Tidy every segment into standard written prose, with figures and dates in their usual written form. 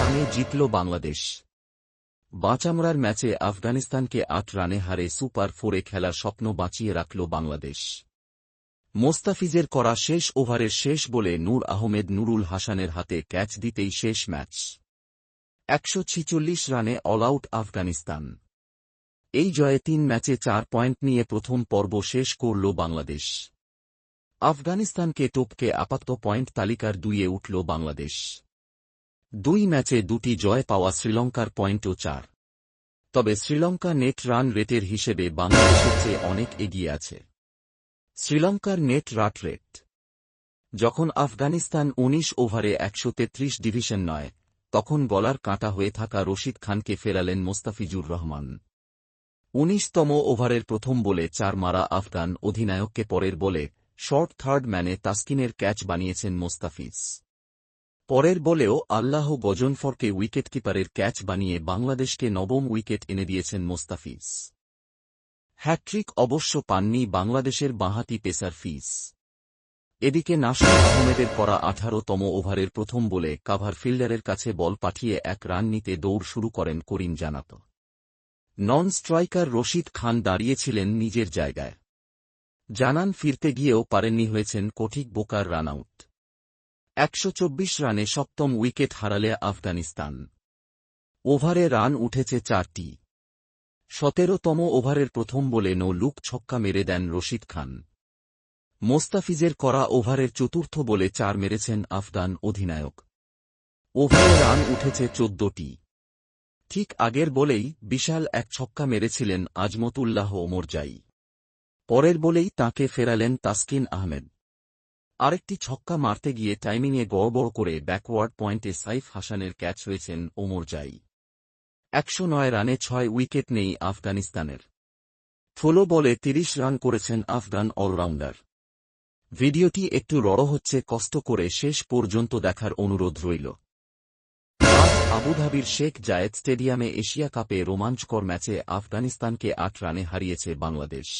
রানে জিতল বাংলাদেশ। বাঁচামরার ম্যাচে আফগানিস্তানকে ৮ রানে হারে সুপার 4-এ খেলার স্বপ্ন বাঁচিয়ে রাখল বাংলাদেশ। মোস্তাফিজের করা শেষ ওভারের শেষ বলে নূর আহমেদ নুরুল হাসানের হাতে ক্যাচ দিতেই শেষ ম্যাচ। ১৪৬ রানে অল আউট আফগানিস্তান। এই জয়ে ৩ ম্যাচে ৪ পয়েন্ট নিয়ে প্রথম পর্ব শেষ করল বাংলাদেশ। আফগানিস্তানকে টপকে আপাতত পয়েন্ট তালিকার ২-এ উঠল বাংলাদেশ। ২ ম্যাচে ২টি জয় পাওয়া শ্রীলঙ্কার পয়েন্টও ৪। তবে শ্রীলঙ্কা নেট রান রেটের হিসেবে বাংলাদেশের চেয়ে অনেক এগিয়ে আছে। শ্রীলঙ্কার নেট রান রেট যখন আফগানিস্তান ১৯ ওভারে ১৩৩ ডিভিশন নয়, তখন গলার কাঁটা হয়ে থাকা রশিদ খানকে ফেরালেন মোস্তাফিজুর রহমান। ১৯তম ওভারের প্রথম বলে ৪ মারা আফগান অধিনায়ককে পরের বলে শর্ট থার্ড ম্যানে তাসকিনের ক্যাচ বানিয়েছেন মোস্তাফিজ। পরের বলেও আল্লাহ গজনফরকে উইকেটকিপারের ক্যাচ বানিয়ে বাংলাদেশকে নবম উইকেট এনে দিয়েছেন মোস্তাফিজ। হ্যাট্রিক অবশ্য পাননি বাংলাদেশের বাঁহাতি পেসার ফিজ। এদিকে নাসুম আহমেদের করা ১৮তম ওভারের প্রথম বলে কাভার ফিল্ডারের কাছে বল পাঠিয়ে ১ রান নিতে দৌড় শুরু করেন করিম জানাত। নন স্ট্রাইকার রশিদ খান দাঁড়িয়েছিলেন নিজের জায়গায়। জানান ফিরতে গিয়েও পারেননি, হয়েছেন কঠিক বোকার রানআউট। ১২৪ রানে সপ্তম উইকেট হারালে আফগানিস্তান। ওভারে রান উঠেছে ৪টি। ১৭তম ওভারের প্রথম বলে নো লুক ছক্কা মেরে দেন রশিদ খান। মোস্তাফিজের করা ওভারের চতুর্থ বলে ৪ মেরেছেন আফগান অধিনায়ক। ওভারে রান উঠেছে ১৪টি। ঠিক আগের বলেই বিশাল এক ছক্কা মেরেছিলেন আজমতুল্লাহ ওমরজাই। পরের বলেই তাঁকে ফেরালেন তাসকিন আহমেদ। আরেকটি ছক্কা মারতে গিয়ে টাইমিংয়ে গড়বড় করে ব্যাকওয়ার্ড পয়েন্টে সাইফ হাসানের ক্যাচ হয়েছেন ওমরজাই। ১০৯ রানে ৬ উইকেট নেই আফগানিস্তানের। ১৬ বলে ৩০ রান করেছেন আফগান অলরাউন্ডার। ভিডিওটি একটু রড় হচ্ছে, কষ্ট করে শেষ পর্যন্ত দেখার অনুরোধ রইল। আজ আবুধাবির শেখ জায়েদ স্টেডিয়ামে এশিয়া কাপে রোমাঞ্চকর ম্যাচে আফগানিস্তানকে ৮ রানে হারিয়েছে বাংলাদেশ।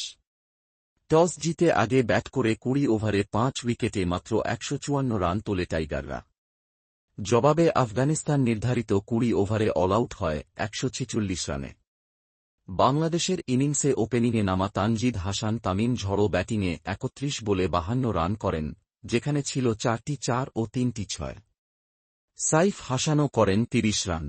টস জিতে আগে ব্যাট করে ২০ ওভারে ৫ উইকেটে মাত্র ১৫৪ রান তোলে টাইগাররা। জবাবে আফগানিস্তান নির্ধারিত ২০ ওভারে অল আউট হয় ১৪৬ রানে। বাংলাদেশের ইনিংসে ওপেনিংয়ে নামা তানজিদ হাসান তামিম ঝড়ো ব্যাটিংয়ে ৩১ বলে ৫২ রান করেন, যেখানে ছিল ৪টি ৪ ও ৩টি ৬। সাইফ হাসানও করেন ৩০ রান।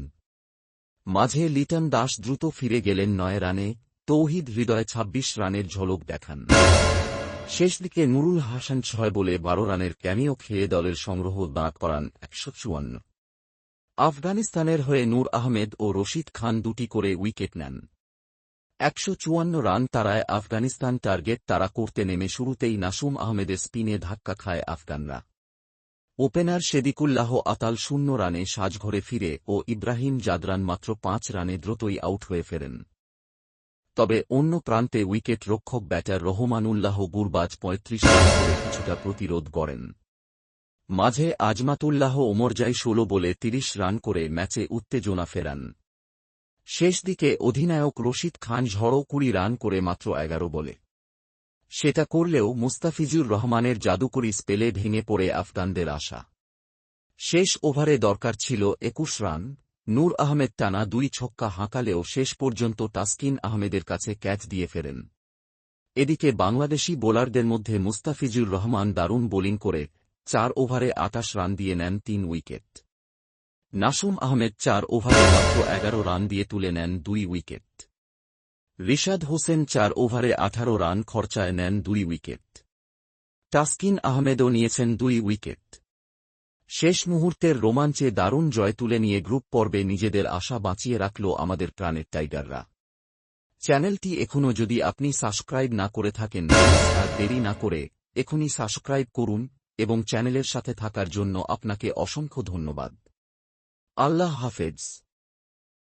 মাঝে লিটন দাস দ্রুত ফিরে গেলেন ৯ রানে, তৌহিদ হৃদয় ২৬ রানের ঝলক দেখান। শেষদিকে নুরুল হাসান ৬ বলে ১২ রানের ক্যামিও খেয়ে দলের সংগ্রহ দাঁড় করান ১৫৪। আফগানিস্তানের হয়ে নূর আহমেদ ও রশিদ খান দুটি করে উইকেট নেন। ১৫৪ রান তাড়ায় আফগানিস্তান টার্গেট তাড়া করতে নেমে শুরুতেই নাসুম আহমেদের স্পিনে ধাক্কা খায় আফগানরা। ওপেনার শেদিকুল্লাহ আতাল ০ রানে সাজঘরে ফিরে ও ইব্রাহিম জাদরান মাত্র ৫ রানে দ্রুতই আউট হয়ে ফেরেন। তবে অন্য প্রান্তে উইকেট রক্ষক ব্যাটার রহমানুল্লাহ গুরবাজ ৩৫ রান করে কিছুটা প্রতিরোধ গড়েন। মাঝে আজমাতুল্লাহ ওমরজাই ১৬ বলে ৩০ রান করে ম্যাচে উত্তেজনা ফেরান। শেষদিকে অধিনায়ক রশিদ খান ঝড়ো ২০ রান করে মাত্র ১১ বলে। সেটা করলেও মুস্তাফিজুর রহমানের জাদুকরি স্পেলে ভেঙে পড়ে আফগানদের আশা। শেষ ওভারে দরকার ছিল ২১ রান। নূর আহমেদ টানা ২ ছক্কা হাঁকালেও শেষ পর্যন্ত তাসকিন আহমেদের কাছে ক্যাচ দিয়ে ফেরেন। এদিকে বাংলাদেশি বোলারদের মধ্যে মুস্তাফিজুর রহমান দারুণ বোলিং করে ৪ ওভারে ২৮ রান দিয়ে নেন ৩ উইকেট। নাসুম আহমেদ ৪ ওভারে মাত্র ১১ রান দিয়ে তুলে নেন ২ উইকেট। রিশাদ হোসেন ৪ ওভারে ১৮ রান খরচায় নেন ২ উইকেট। তাসকিন আহমেদও নিয়েছেন ২ উইকেট। শেষ মুহূর্তের রোমাঞ্চে দারুণ জয় তুলে নিয়ে গ্রুপ পর্বে নিজেদের আশা বাঁচিয়ে রাখল আমাদের প্রাণের টাইগাররা। চ্যানেলটি এখনও যদি আপনি সাবস্ক্রাইব না করে থাকেন, আর দেরি না করে এখনই সাবস্ক্রাইব করুন এবং চ্যানেলের সাথে থাকার জন্য আপনাকে অসংখ্য ধন্যবাদ। আল্লাহ হাফেজ।